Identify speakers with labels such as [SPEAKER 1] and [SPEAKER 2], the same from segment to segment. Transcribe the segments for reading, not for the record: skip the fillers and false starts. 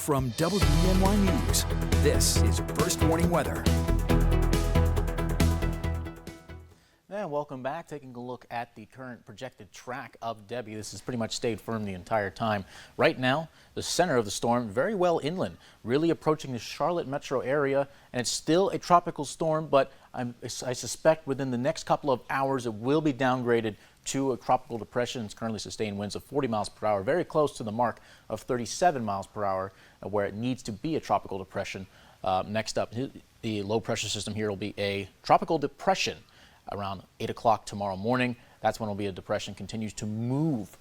[SPEAKER 1] From WENY News, this is First Warning Weather.
[SPEAKER 2] And welcome back. Taking a look at the current projected track of Debbie. This has pretty much stayed firm the entire time. Right now, the center of the storm very well inland, really approaching the Charlotte metro area, and it's still a tropical storm, but I suspect within the next couple of hours it will be downgraded to a tropical depression. It's currently sustained winds of 40 miles per hour, very close to the mark of 37 miles per hour, where it needs to be a tropical depression. Next up, the low pressure system here will be a tropical depression around 8 o'clock tomorrow morning. That's when it'll be a depression, continues to move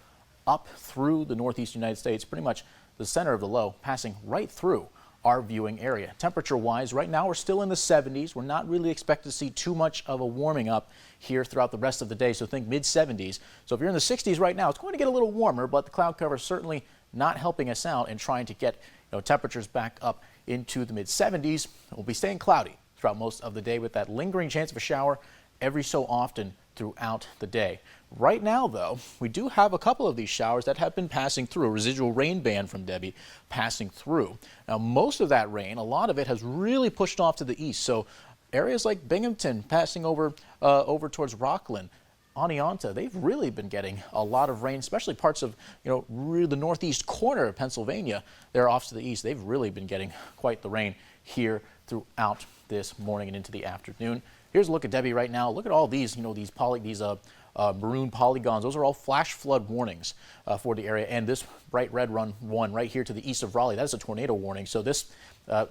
[SPEAKER 2] up through the northeast United States, pretty much the center of the low, passing right through our viewing area. Temperature-wise, right now we're still in the 70s. We're not really expected to see too much of a warming up here throughout the rest of the day, so think mid-70s. So if you're in the 60s right now, it's going to get a little warmer, but the cloud cover is certainly not helping us out and trying to get temperatures back up into the mid-70s. We'll be staying cloudy throughout most of the day with that lingering chance of a shower every so often throughout the day. Right now, though, we do have a couple of these showers that have been passing through, a residual rain band from Debbie passing through. Now, most of that rain, a lot of it has really pushed off to the east. So areas like Binghamton passing over towards Rockland, Oneonta, they've really been getting a lot of rain, especially parts of the northeast corner of Pennsylvania. They're off to the east. They've really been getting quite the rain here throughout this morning and into the afternoon. Here's a look at Debbie right now. Look at all these, these maroon polygons. Those are all flash flood warnings for the area. And this bright red one right here to the east of Raleigh, that is a tornado warning. So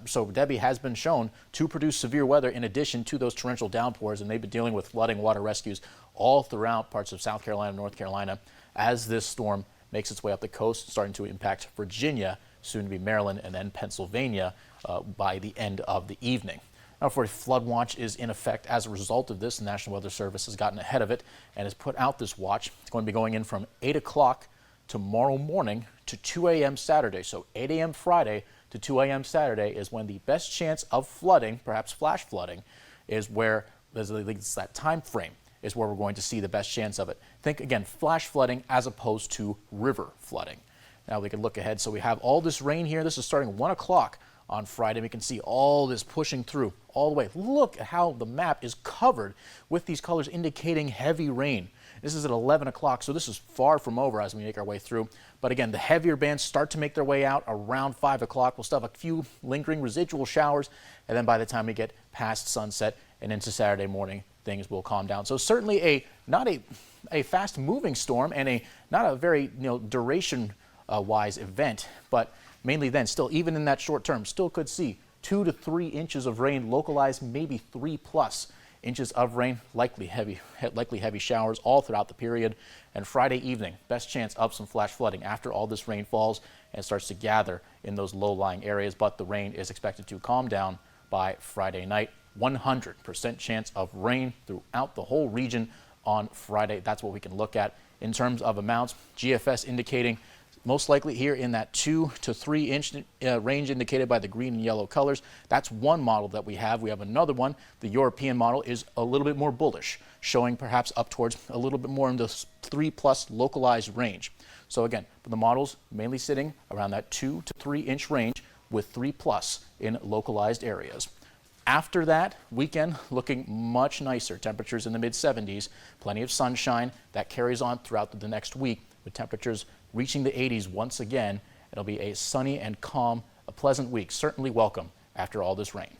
[SPEAKER 2] so Debbie has been shown to produce severe weather in addition to those torrential downpours, and they've been dealing with flooding, water rescues all throughout parts of South Carolina, North Carolina, as this storm makes its way up the coast, starting to impact Virginia, soon to be Maryland, and then Pennsylvania by the end of the evening. Now, for a flood watch is in effect as a result of this. The National Weather Service has gotten ahead of it and has put out this watch. It's going to be going in from 8 o'clock tomorrow morning to 2 a.m. Saturday. So 8 a.m. Friday to 2 a.m. Saturday is when the best chance of flooding, perhaps flash flooding, is where it's that time frame is where we're going to see the best chance of it. Think again, flash flooding as opposed to river flooding. Now we can look ahead. So we have all this rain here. This is starting 1 o'clock on Friday. We can see all this pushing through all the way. Look at how the map is covered with these colors indicating heavy rain. This is at 11 o'clock, so this is far from over as we make our way through. But again, the heavier bands start to make their way out around 5 o'clock. We'll still have a few lingering residual showers, and then by the time we get past sunset and into Saturday morning, things will calm down. So certainly not a fast-moving storm and not a very duration-wise event, but mainly then, still, even in that short term, still could see 2 to 3 inches of rain, localized maybe 3+ inches of rain, likely heavy showers all throughout the period. And Friday evening, best chance of some flash flooding after all this rain falls and starts to gather in those low-lying areas. But the rain is expected to calm down by Friday night. 100% chance of rain throughout the whole region on Friday. That's what we can look at in terms of amounts. GFS indicating most likely here in that 2 to 3 inch range indicated by the green and yellow colors. That's one model that we have. We have another one. The European model is a little bit more bullish, showing perhaps up towards a little bit more in the 3+ localized range. So again, the models mainly sitting around that 2 to 3 inch range with 3+ in localized areas. After that, weekend looking much nicer. Temperatures in the mid-70s, plenty of sunshine. That carries on throughout the next week with temperatures reaching the 80s once again. It'll be a sunny and calm, a pleasant week, certainly welcome after all this rain.